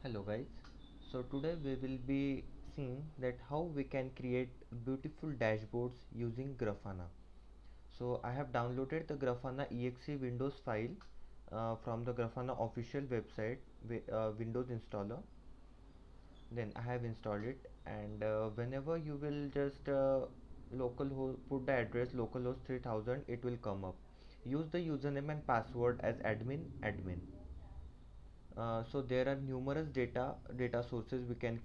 Hello guys. So today we will be seeing that how we can create beautiful dashboards using Grafana. So I have downloaded the Grafana exe Windows file from the Grafana official website Windows installer. Then I have installed it, and whenever you will just put the address localhost 3000, it will come up. Use the username and password as admin. So there are numerous data sources we can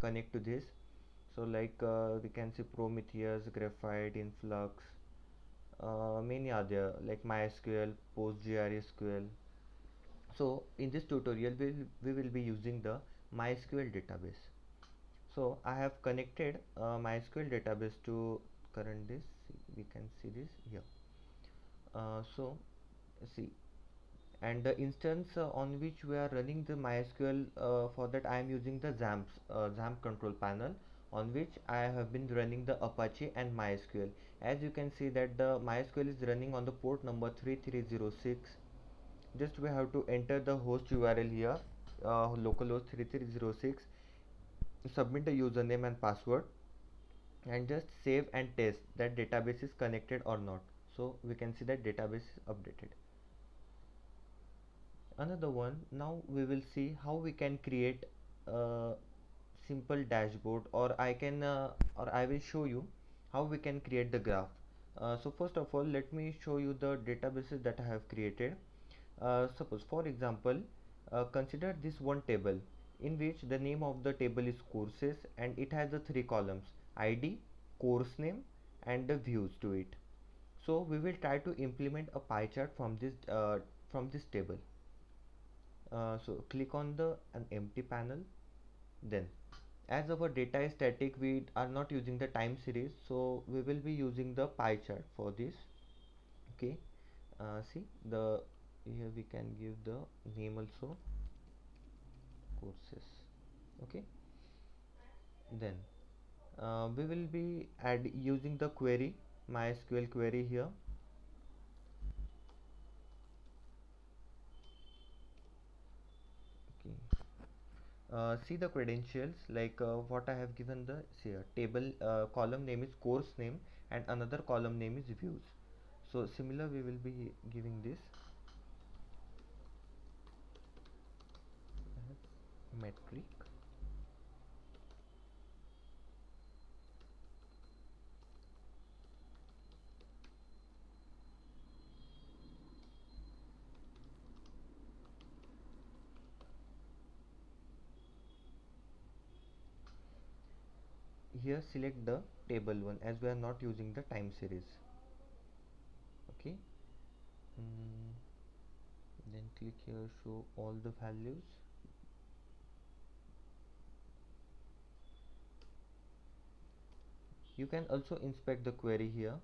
connect to this. So like we can see Prometheus, Graphite, Influx, many other like MySQL, PostgreSQL. So in this tutorial we will be using the MySQL database. So I have connected MySQL database to current this. We can see this here. So see, and the instance on which we are running the MySQL, for that I am using the XAMPP control panel, on which I have been running the Apache and MySQL. As you can see that the MySQL is running on the port number 3306. Just we have to enter the host URL here, localhost 3306, submit the username and password, and just save and test that database is connected or not. So we can see that database is updated. Another one, now we will see how we can create a simple dashboard, or I will show you how we can create the graph. So first of all, let me show you the databases that I have created. Suppose for example, consider this one table in which the name of the table is courses, and it has the three columns: id, course name, and the views to it. So we will try to implement a pie chart from this table. So click on the an empty panel. Then as our data is static, we are not using the time series, so we will be using the pie chart for this. Okay, see the here we can give the name also, courses. Okay, then we will be add using the query, MySQL query here. Okay, see the credentials, like what I have given the here table, column name is course name, and another column name is views. So similar we will be giving this as metric. Here select the table one, as we are not using the time series. Okay, then click here, show all the values. You can also inspect the query here,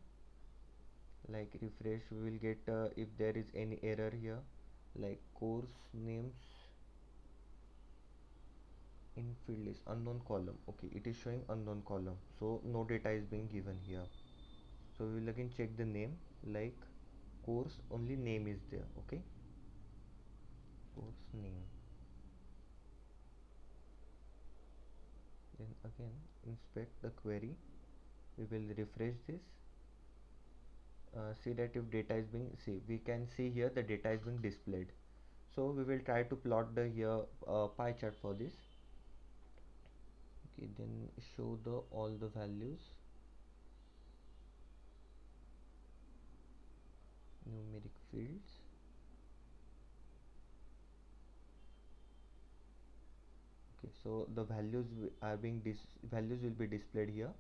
like refresh. We will get if there is any error here, like course names in field list unknown column. Okay, it is showing unknown column, so no data is being given here. So we will again check the name, like course only name is there. Okay, course name. Then again inspect the query. We will refresh this. See that if data is being, see, we can see here the data is being displayed. So we will try to plot the here pie chart for this. Okay, then show the all the values, numeric fields. Okay, so the are being values will be displayed here.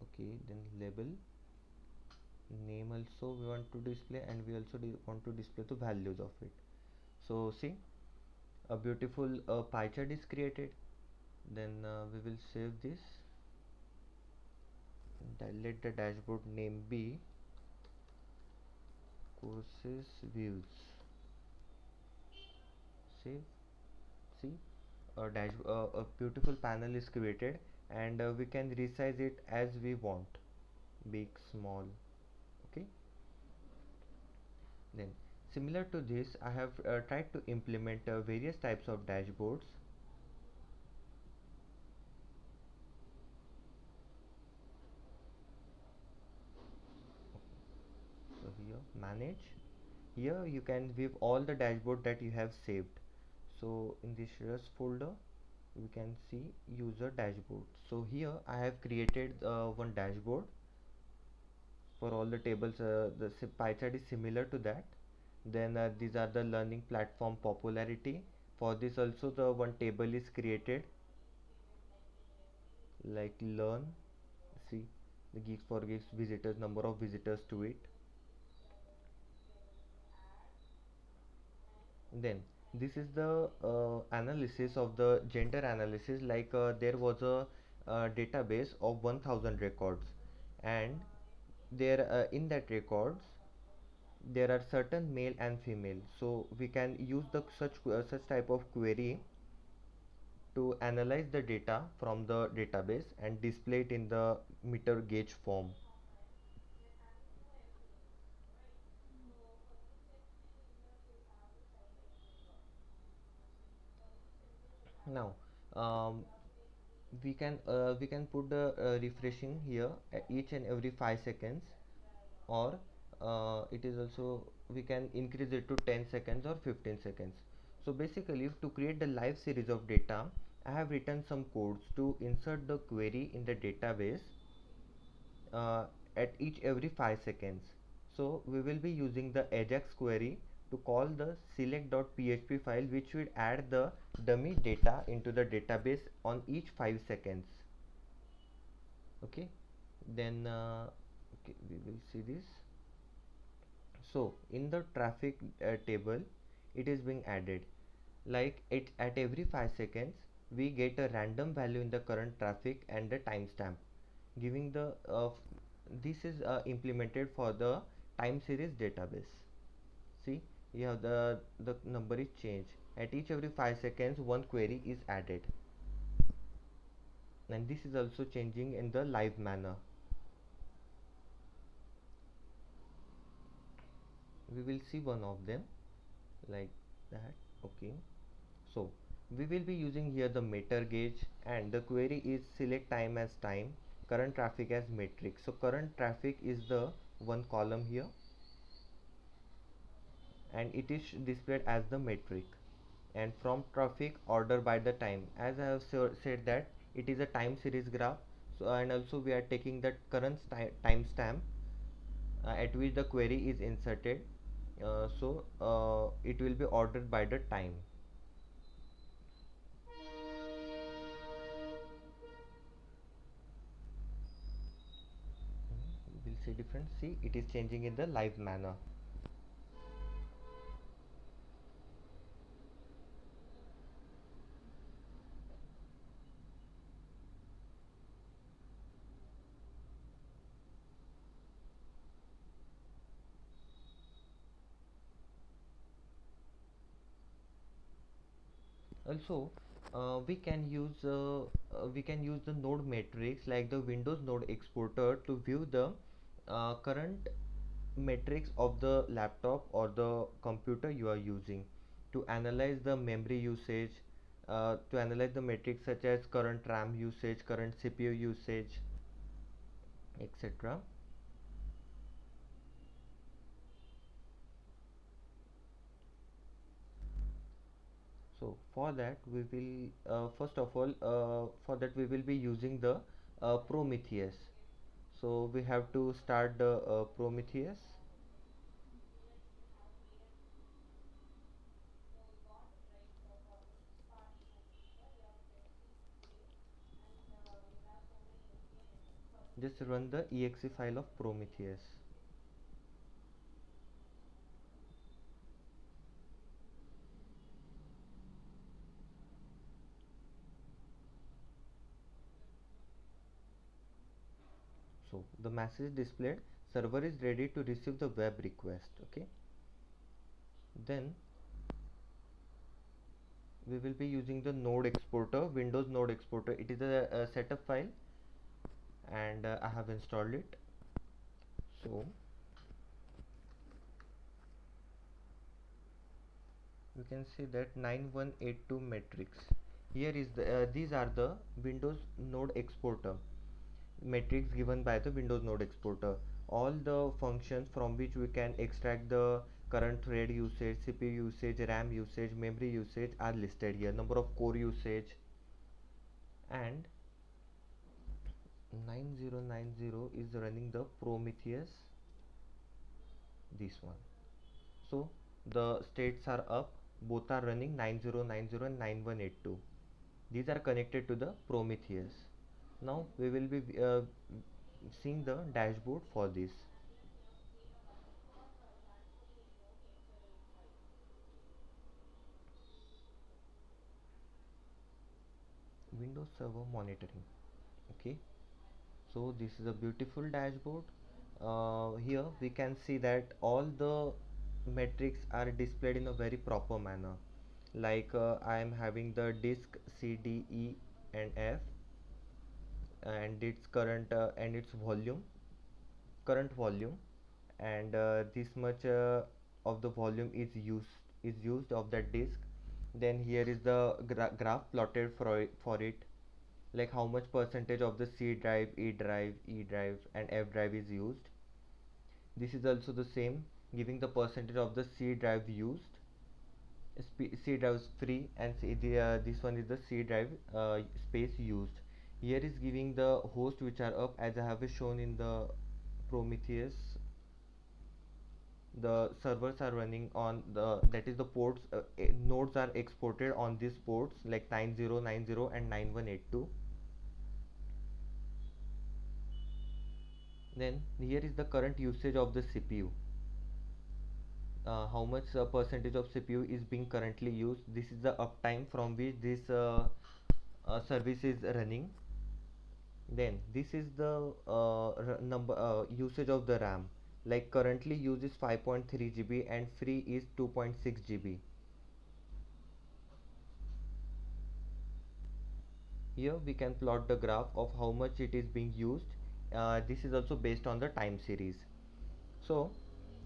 Okay, then label, name also we want to display, and we also want to display the values of it. So see, a beautiful pie chart is created. Then we will save this, and let the dashboard name be courses views. Save. See, a beautiful panel is created, and we can resize it as we want, big, small. Okay, then similar to this, I have tried to implement various types of dashboards. So here manage, here you can view all the dashboard that you have saved. So in this shares folder we can see user dashboard. So here I have created one dashboard for all the tables. The pie chart is similar to that. Then these are the learning platform popularity. For this also the one table is created, like learn, see the Geeks for Geeks visitors, number of visitors to it. Then this is the analysis of the gender analysis, like there was a database of 1000 records, and there in that records there are certain male and female, so we can use the such type of query to analyze the data from the database and display it in the meter gauge form. Now um, we can put the refreshing here each and every 5 seconds, or it is also we can increase it to 10 seconds or 15 seconds. So basically to create the live series of data, I have written some codes to insert the query in the database uh, at each every 5 seconds. So we will be using the ajax query to call the select.php file, which will add the dummy data into the database on each 5 seconds. Okay, then okay, we will see this. So in the traffic table, it is being added, like it at every 5 seconds we get a random value in the current traffic and the timestamp, giving the this is implemented for the time series database. See, yeah, the number is changed at each every 5 seconds, one query is added, and this is also changing in the live manner. We will see one of them like that. Okay, so we will be using here the meter gauge, and the query is select time as time, current traffic as metric. So current traffic is the one column here, and it is displayed as the metric. And from traffic order by the time, as I have said that it is a time series graph. So and also we are taking the current timestamp at which the query is inserted. It will be ordered by the time. We'll see different. See, it is changing in the live manner. Also, we can use the node metrics like the Windows Node Exporter to view the current metrics of the laptop or the computer you are using, to analyze the memory usage, to analyze the metrics such as current RAM usage, current CPU usage, etc. So for that we will first of all for that we will be using the Prometheus. So we have to start the Prometheus. Just run the exe file of Prometheus. So the message displayed, server is ready to receive the web request. Okay, then we will be using the node exporter, Windows Node Exporter. It is a setup file, and I have installed it. So we can see that 9182 matrix. Here is these are the Windows Node Exporter metrics given by the Windows Node Exporter. All the functions from which we can extract the current thread usage, CPU usage, RAM usage, memory usage are listed here. Number of core usage, and 9090 is running the Prometheus, this one. So the states are up, both are running 9090 and 9182. These are connected to the Prometheus. Now we will be seeing the dashboard for this. Windows Server monitoring. Okay, so this is a beautiful dashboard. Here we can see that all the metrics are displayed in a very proper manner. Like I am having the disk C, D, E, and F, and its current and its current volume, and this much of the volume is used of that disk. Then here is the graph plotted for it, like how much percentage of the C drive, E drive, and F drive is used. This is also the same, giving the percentage of the C drive used. C drive is free, and this one is the C drive space used. Here is giving the host which are up, as I have shown in the Prometheus. The servers are running on the, that is the ports, nodes are exported on these ports like 9090 and 9182. Then here is the current usage of the CPU, how much percentage of CPU is being currently used. This is the uptime from which this service is running. Then this is the number usage of the RAM, like currently use is 5.3 GB and free is 2.6 GB. Here we can plot the graph of how much it is being used. This is also based on the time series. So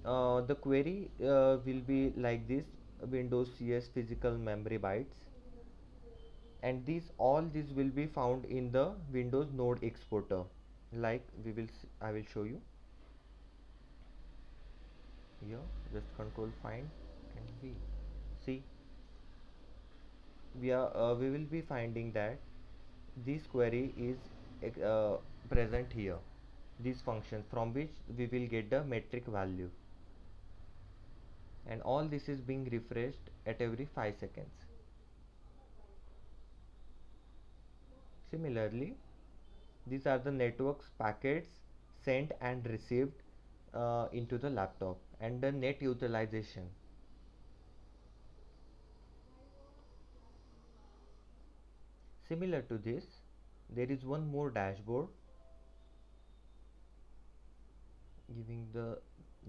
the query will be like this: Windows CS physical memory bytes, and all these will be found in the Windows Node Exporter. Like I will show you here. Just control find and V. See, we will be finding that this query is present here. This function from which we will get the metric value, and all this is being refreshed at every 5 seconds. Similarly, these are the network's packets sent and received into the laptop, and the net utilization. Similar to this, there is one more dashboard giving the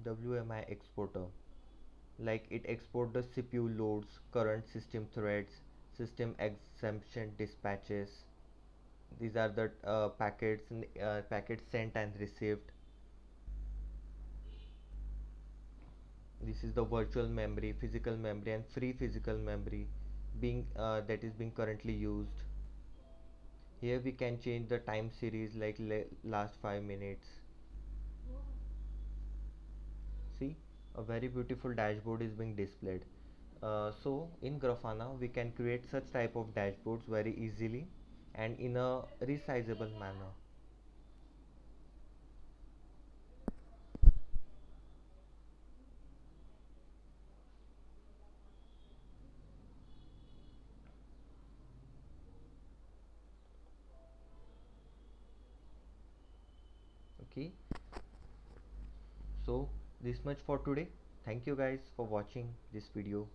WMI exporter, like it export the CPU loads, current system threads, system exemption dispatches. These are the packets sent and received. This is the virtual memory, physical memory, and free physical memory being that is being currently used. Here we can change the time series, like last 5 minutes. See, a very beautiful dashboard is being displayed. So in Grafana we can create such type of dashboards very easily and in a resizable manner. Okay, so this much for today. Thank you guys for watching this video.